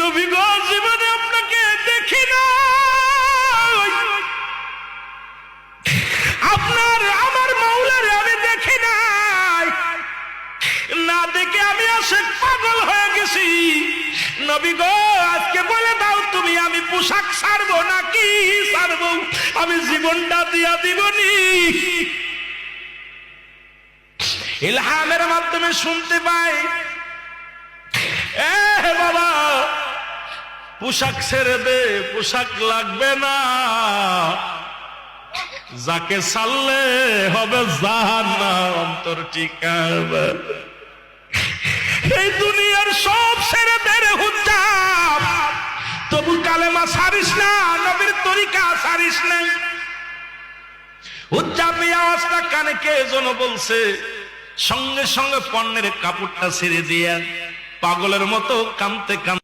নবী গো জীবনে আপনাকে দেখি না, আপনার আমার মাওলারে আমি দেখি নাই, না দেখে আমি আশিক পাগল হয়ে গেছি। নবী গো আজকে বলে দাও তুমি আমি পোশাক ছাড়বো নাকি ছাড়বো, আমি জীবনটা দিয়া দিবনি। ইলহামের মাধ্যমে শুনতে পাই, এ বাবা পোশাক ছেড়ে দে, পোশাক লাগবে না, যাকে ছাড়লে হবে জাহান্নাম তোর ঠিকানা। এই দুনিয়ার সব ছেড়ে দে রে হুজ্জাব, তবু কালেমা ছাড়িস না, নবীর তরিকা ছাড়িস না। হুজ্জাব এই আওয়াজটা কানে কে যেন বলছে, সঙ্গে সঙ্গে পণ্যের কাপড়টা ছেড়ে দিয়া পাগলের মতো কাঁদতে কাঁদতে